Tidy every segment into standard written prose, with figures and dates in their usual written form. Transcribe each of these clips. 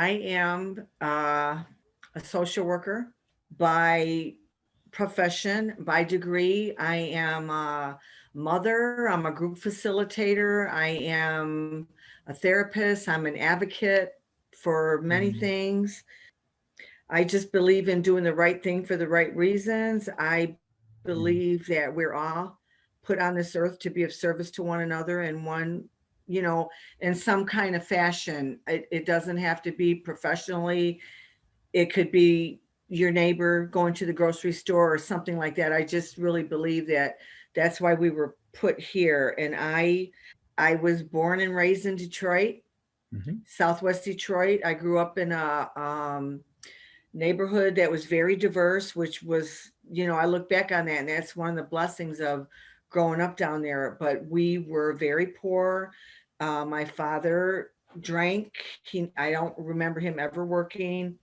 I am a social worker by profession, by degree. I am a mother, I'm a group facilitator, I am a therapist, I'm an advocate for many Mm, things. I just believe in doing the right thing for the right reasons. I believe mm, that we're all put on this earth to be of service to one another in one, you know, in some kind of fashion. It doesn't have to be professionally, it could be your neighbor going to the grocery store or something like that. I just really believe that that's why we were put here. And I was born and raised in Detroit, mhm. Southwest Detroit. I grew up in a neighborhood that was very diverse, which was, I look back on that and that's one of the blessings of growing up down there. But we were very poor. My father drank. I don't remember him ever working.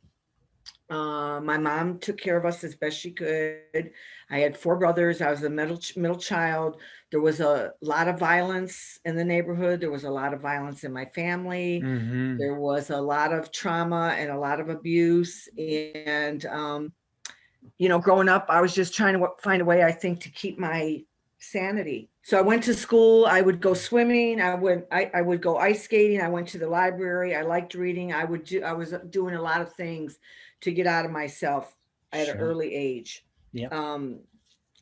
My mom took care of us as best she could. I had four brothers. I was the middle child. There was a lot of violence in the neighborhood. There was a lot of violence in my family. Mhm. There was a lot of trauma and a lot of abuse. And growing up, I was just trying to find a way, I think, to keep my sanity. So I went to school. I would go swimming. I would go ice skating. I went to the library. I liked reading. I was doing a lot of things to get out of myself at an Sure. early age. Yep. Um,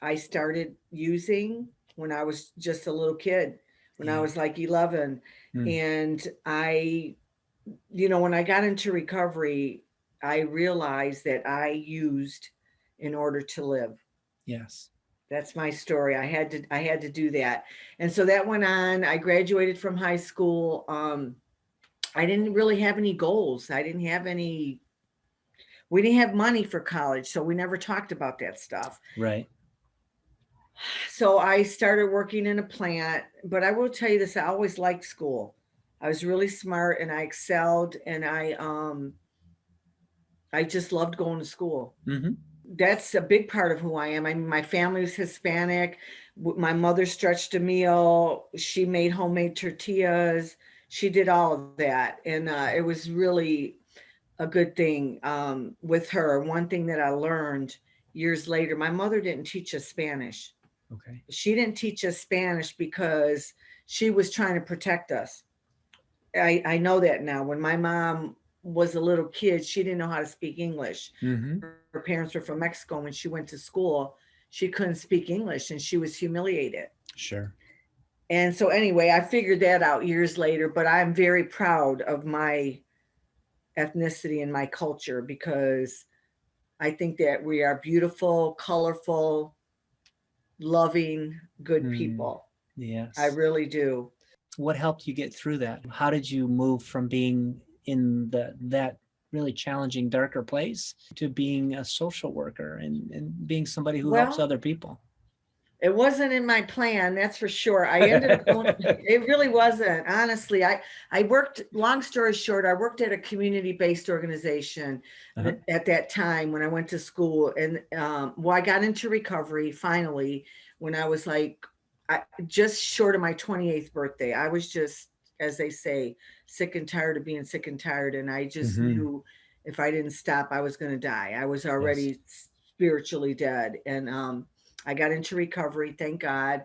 I started using when I was just a little kid, when I Yeah. was like 11. Mm. And when I got into recovery, I realized that I used in order to live. Yes. That's my story. I had to do that. And so that went on. I graduated from high school. I didn't really have any goals. I didn't have any We didn't have money for college, so we never talked about that stuff. Right. So I started working in a plant, but I will tell you this, I always liked school. I was really smart and I excelled, and I just loved going to school. Mhm. That's a big part of who I am. I mean, my family's Hispanic. My mother stretched a meal. She made homemade tortillas. She did all of that, and it was really a good thing with her. One thing that I learned years later, my mother didn't teach us Spanish. Okay. She didn't teach us Spanish because she was trying to protect us. I know that now. When my mom was a little kid, she didn't know how to speak English. Mhm. Her parents were from Mexico. When she went to school, she couldn't speak English and she was humiliated. Sure. And so, anyway, I figured that out years later, but I'm very proud of my ethnicity and my culture because I think that we are beautiful, colorful, loving, good Mm. people. I Yes. really do. What helped you get through that? How did you move from being in that really challenging, darker place to being a social worker and being somebody who helps Well, other people? it wasn't in my plan, that's for sure. I ended up going, it really wasn't. Honestly, I worked, long story short, I worked at a community-based organization Uh-huh. at that time when I went to school. And well, I got into recovery finally when I was like just short of my 28th birthday. I was just, as they say, sick and tired of being sick and tired. And I just Mhm. knew if I didn't stop, I was going to die. I was Yes. already spiritually dead. And I got into recovery, thank God,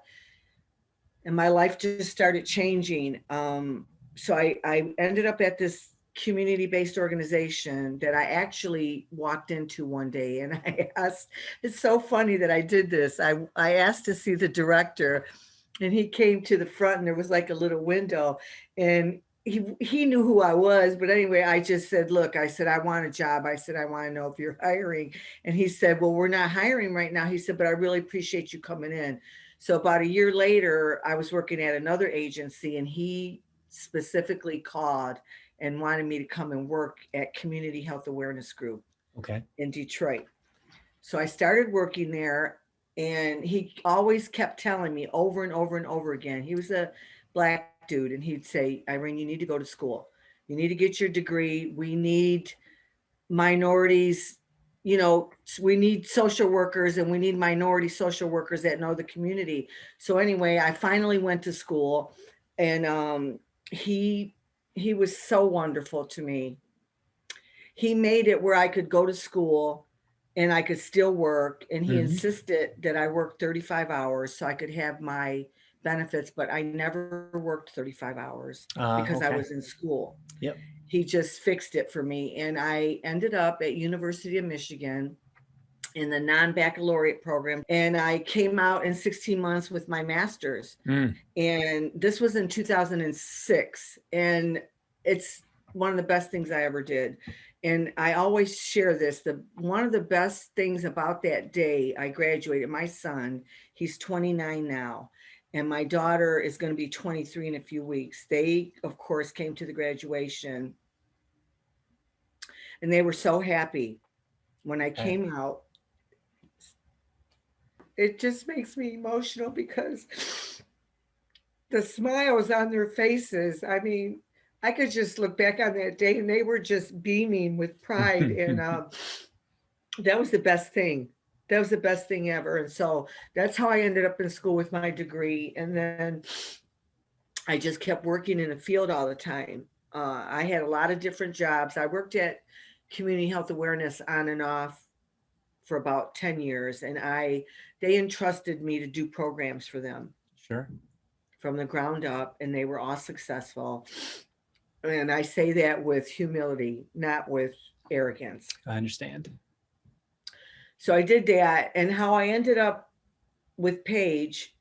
and my life just started changing. So I ended up at this community-based organization that I actually walked into one day, and I asked. It's so funny that I did this. I asked to see the director, and he came to the front, and there was like a little window, and he knew who I was, but anyway, I just said, "Look," I said, "I want a job." I said, "I want to know if you're hiring." And he said, "Well, we're not hiring right now." He said, "But I really appreciate you coming in." So about a year later, I was working at another agency, and he specifically called and wanted me to come and work at Community Health Awareness Group Okay. in Detroit. So I started working there, and he always kept telling me over and over and over again. He was a black dude, and he'd say, "Irene, you need to go to school. You need to get your degree. We need minorities, we need social workers, and we need minority social workers that know the community." So anyway, I finally went to school, and he he was so wonderful to me. he made it where I could go to school and I could still work. And he Hmm. insisted that I work 35 hours so I could have my benefits, but I never worked 35 hours because I was in Okay. school. Yep. He just fixed it for me. And I ended up at University of Michigan in the non-baccalaureate program. And I came out in 16 months with my master's. Mm. And this was in 2006. And it's one of the best things I ever did. And I always share this. The one of the best things about that day I graduated, my son, he's 29 now, and my daughter is going to be 23 in a few weeks. They, of course, came to the graduation and they were so happy when I Okay. came out. It just makes me emotional because the smiles on their faces. I mean, I could just look back on that day and they were just beaming with pride. And that was the best thing. That was the best thing ever. And so that's how I ended up in school with my degree. And then I just kept working in the field all the time. I had a lot of different jobs. I worked at community health awareness on and off for about 10 years. And they entrusted me to do programs for them Sure. from the ground up, and they were all successful. And I say that with humility, not with arrogance. I understand. So I did that. And how I ended up with Paige,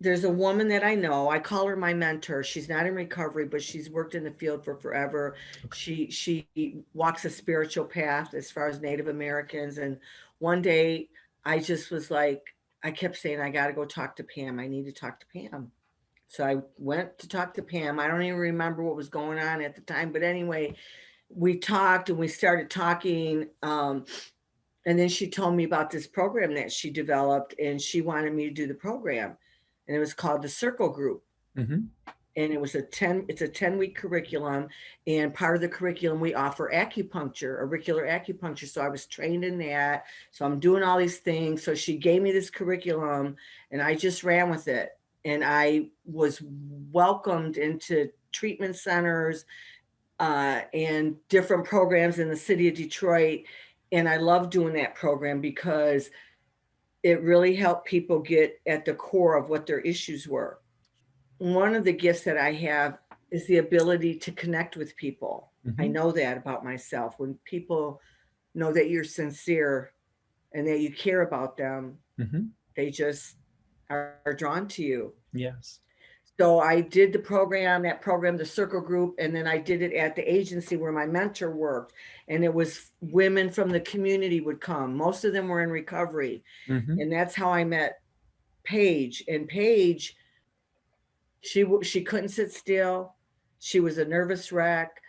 there's a woman that I know. I call her my mentor. She's not in recovery, but she's worked in the field for forever. Okay. She walks a spiritual path as far as Native Americans. And one day I just was like, I kept saying, I got to go talk to Pam. I need to talk to Pam. So I went to talk to Pam. I don't even remember what was going on at the time, but anyway, we talked and we started talking. And then she told me about this program that she developed, and she wanted me to do the program. And it was called the Circle Group. Hmm. And it's a 10-week curriculum. And part of the curriculum, we offer acupuncture, auricular acupuncture. So I was trained in that. So I'm doing all these things. So she gave me this curriculum and I just ran with it. And I was welcomed into treatment centers and different programs in the city of Detroit. And I love doing that program because it really helped people get at the core of what their issues were. One of the gifts that I have is the ability to connect with people. I Hmm. know that about myself. When people know that you're sincere and that you care about them, Hmm. they just are drawn to you. Yes. So I did that program, the Circle Group, and then I did it at the agency where my mentor worked. And it was women from the community would come. Most of them were in recovery. Hmm. And that's how I met Paige. And Paige, she couldn't sit still. She was a nervous wreck.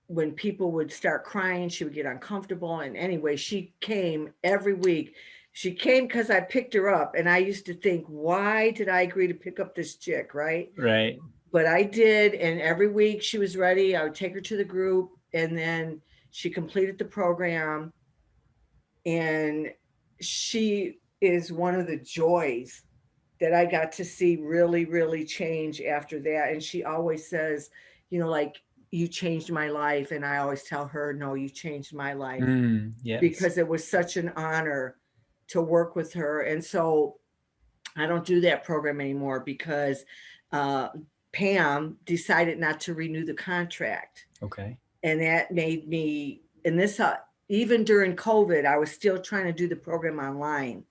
When people would start crying, she would get uncomfortable. And anyway, she came every week. She came because I picked her up. And I used to think, why did I agree to pick up this chick, right? Right. But I did. And every week she was ready. I would take her to the group. And then she completed the program. And she is one of the joys that I got to see really, really change after that. And she always says, like, you changed my life. And I always tell her, no, you changed my life Mm. Yes. because it was such an honor to work with her. And so I don't do that program anymore because uh, Pam decided not to renew the contract. Okay. And that made me, and this, even during COVID, I was still trying to do the program online,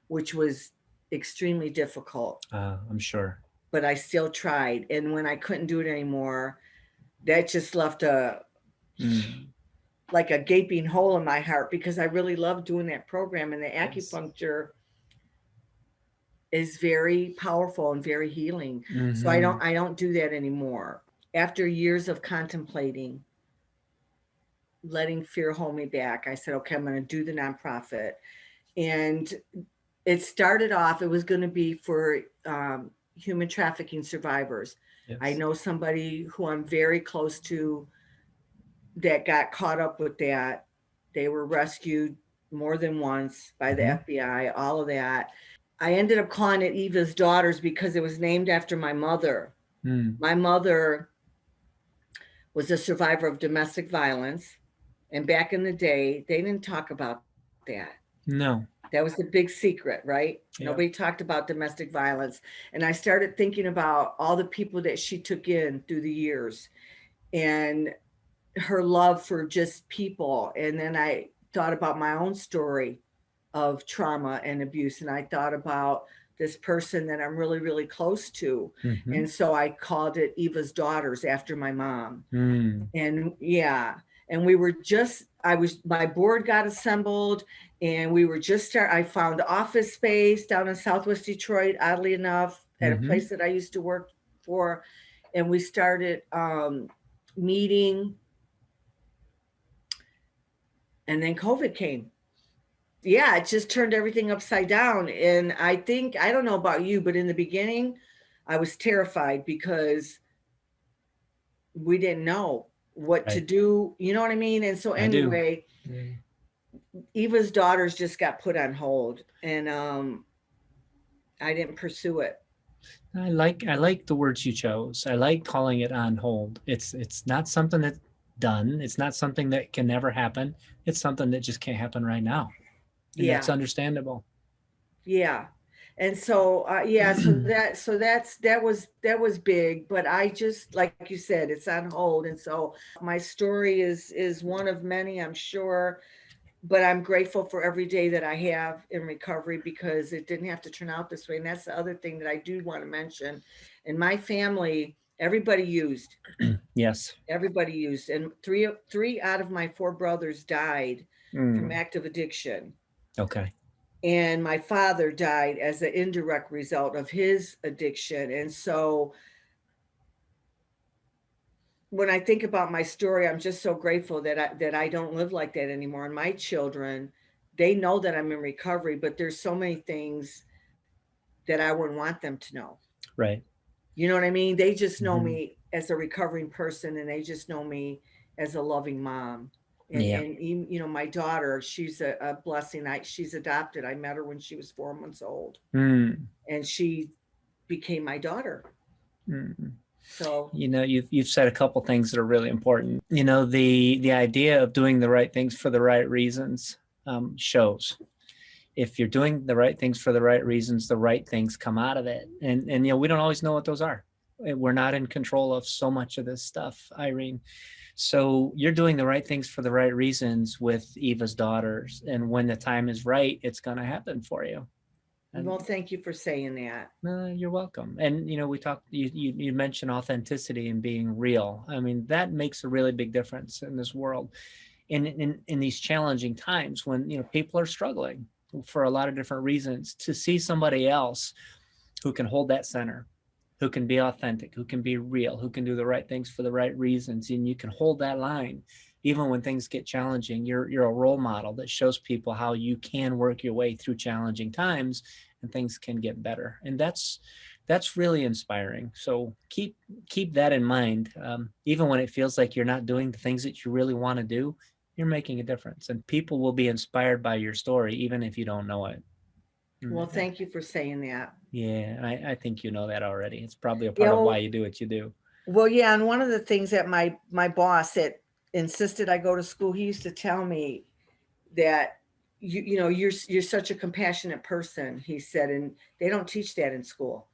which was extremely difficult, I'm sure. but I still tried. And when I couldn't do it anymore, that just left a Mm. like a gaping hole in my heart because I really love doing that program, and the Yes. acupuncture is very powerful and very healing. So I Hmm. don't I don't do that anymore. After years of contemplating, letting fear hold me back, I said, okay, I'm going to do the nonprofit. And it started off, it was going to be for human trafficking survivors. I Yes. know somebody who I'm very close to that got caught up with that. They were rescued more than once by the Hmm. FBI, all of that. I ended up calling it Eva's Daughters because it was named after my mother. Mm. My mother was a survivor of domestic violence. And back in the day, they didn't talk about that. No. That was the big secret, right? Yeah. Nobody talked about domestic violence. And I started thinking about all the people that she took in through the years and her love for just people. And then I thought about my own story of trauma and abuse. And I thought about this person that I'm really, really close to. Mm-hmm. And so I called it Eva's Daughters after my mom. Mm. And yeah, and we were just, my board got assembled and we were just I found office space down in Southwest Detroit, oddly enough, at a Mm-hmm. place that I used to work for. And we started meeting, and then COVID came. Yeah, it just turned everything upside down. And I think, I don't know about you, but in the beginning, I was terrified because we didn't know what to Right. do. You know what I mean? And so, I do. anyway, Mm. Eva's Daughters just got put on hold, and I didn't pursue it. I like the words you chose. I like calling it on hold. It's not something that's done. It's not something that can never happen. It's something that just can't happen right now. And Yeah, that's understandable. yeah. And so yeah, that was big, but I just, like you said, it's on hold. And so my story is one of many, I'm sure, but I'm grateful for every day that I have in recovery because it didn't have to turn out this way. And that's the other thing that I do want to mention. In my family, Yes. everybody used, and three out of my four brothers died from Mm. active addiction. Okay. And my father died as an indirect result of his addiction. And so when I think about my story, I'm just so grateful that I don't live like that anymore. And my children, they know that I'm in recovery, but there's so many things that I wouldn't want them to know. Right. You know what I mean? They just know Mm-hmm. me as a recovering person, and they just know me as a loving mom. And Yeah. my daughter, she's a blessing. She's adopted. I met her when she was 4 months old, Mm. and she became my daughter. Mm. So You've said a couple things that are really important. The idea of doing the right things for the right reasons shows. If you're doing the right things for the right reasons, the right things come out of it. And we don't always know what those are. We're not in control of so much of this stuff, Irene. So you're doing the right things for the right reasons with Eva's Daughters. And when the time is right, it's going to happen for you. And well, thank you for saying that. you're welcome. And we talked. You mentioned authenticity and being real. I mean, that makes a really big difference in this world, in these challenging times when people are struggling for a lot of different reasons. To see somebody else who can hold that center, who can be authentic, who can be real, who can do the right things for the right reasons, and you can hold that line even when things get challenging. You're a role model that shows people how you can work your way through challenging times and things can get better. And that's really inspiring. So keep that in mind. Even when it feels like you're not doing the things that you really want to do, you're making a difference, and people will be inspired by your story even if you don't know it. Well, Mm, thank you for saying that. yeah, and I think you know that already. It's probably a Yeah, part of why you do what you do. yeah, and one of the things that my boss that insisted I go to school, he used to tell me that you're such a compassionate person, he said, and they don't teach that in school.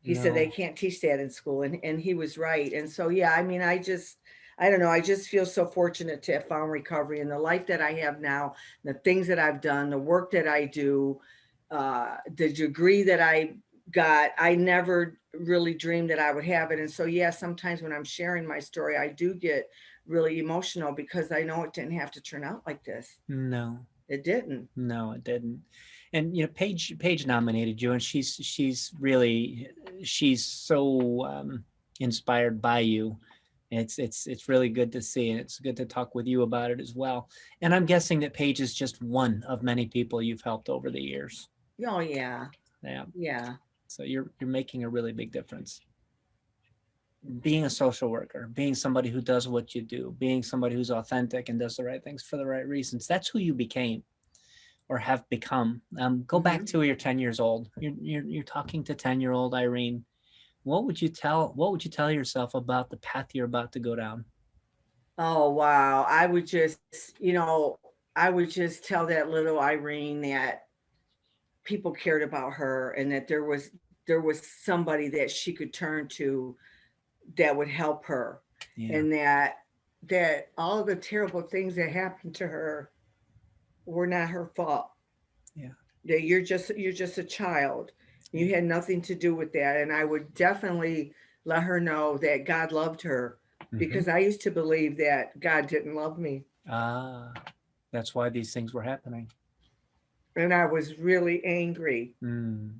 He said they No. can't teach that in school, and he was right. And so yeah, I mean, I don't know, I just feel so fortunate to have found recovery and the life that I have now, the things that I've done, the work that I do, the degree that I got. I never really dreamed that I would have it. And so yeah, sometimes when I'm sharing my story, I do get really emotional because I know it didn't have to turn out like this. No. It didn't. No, it didn't. And Paige nominated you, and she's so inspired by you. It's really good to see, and it's good to talk with you about it as well. And I'm guessing that Paige is just one of many people you've helped over the years. Oh yeah. Yeah. Yeah. So you're making a really big difference. Being a social worker, being somebody who does what you do, being somebody who's authentic and does the right things for the right reasons. That's who you became or have become. Go back Hmm. to you're 10 years old. You're talking to 10-year-old Irene. What would you tell yourself about the path you're about to go down? Oh, wow. I would just, I would just tell that little Irene that people cared about her and that there was somebody that she could turn to that would help her, Yeah. and that all of the terrible things that happened to her were not her fault. Yeah. That you're just a child. You Yeah. had nothing to do with that. And I would definitely let her know that God loved her, Hmm. because I used to believe that God didn't love me. Ah, that's why these things were happening. And I was really angry. Mm,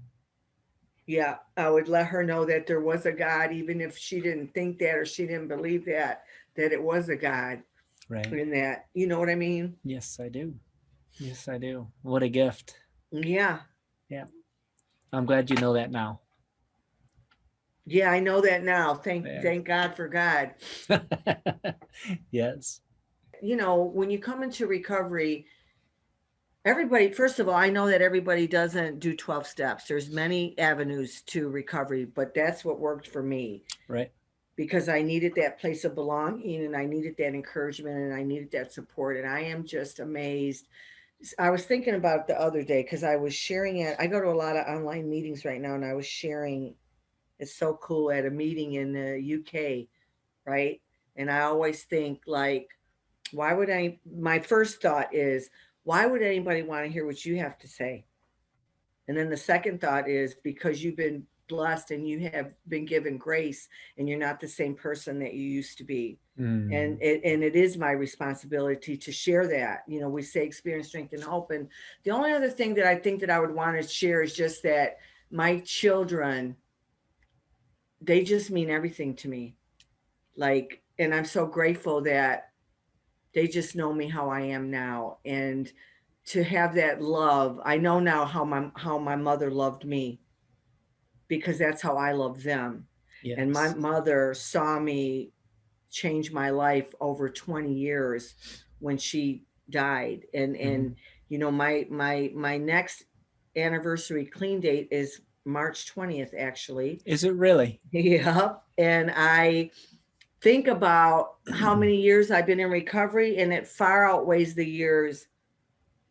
Yeah, I would let her know that there was a God, even if she didn't think that or she didn't believe that it was a God, right. and that, you know what I mean? Yes, I do. Yes, I do. What a gift. Yeah. Yeah. I'm glad you know that now. Yeah, I know that now. Thank There. thank God for God. Yes. When you come into recovery, everybody, first of all, I know that everybody doesn't do 12 steps. There's many avenues to recovery, but that's what worked for me, Right. because I needed that place of belonging and I needed that encouragement and I needed that support. And I am just amazed. I was thinking about it the other day because I was sharing it. I go to a lot of online meetings right now, and I was sharing, it's so cool, at a meeting in the UK, right? And I always think, like, my first thought is, why would anybody want to hear what you have to say? And then the second thought is, because you've been blessed and you have been given grace and you're not the same person that you used to be. And Mm, it is my responsibility to share that. We say experience, strength, and hope. And the only other thing that I think that I would want to share is just that my children, they just mean everything to me. Like, and I'm so grateful that they just know me how I am now. And to have that love, I know now how my mother loved me, because that's how I love them. And my yes. mother saw me change my life over 20 years when she died. And Hmm. my next anniversary clean date is March 20th, actually. Is it really? Yep. And I think about how many years I've been in recovery, and it far outweighs the years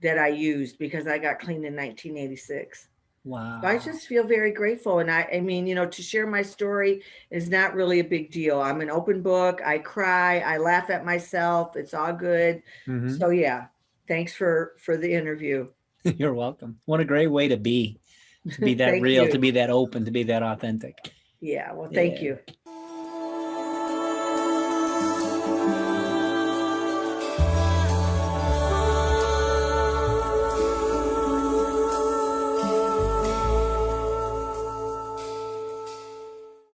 that I used, because I got clean in 1986. So I Wow. just feel very grateful. And I mean, to share my story is not really a big deal. I'm an open book. I cry. I laugh at myself. It's all good. Hmm. So yeah, thanks for the interview. You're welcome. What a great way to be that Thank real, to you. be that open, to be that authentic. Yeah. Well, thank Yeah. you.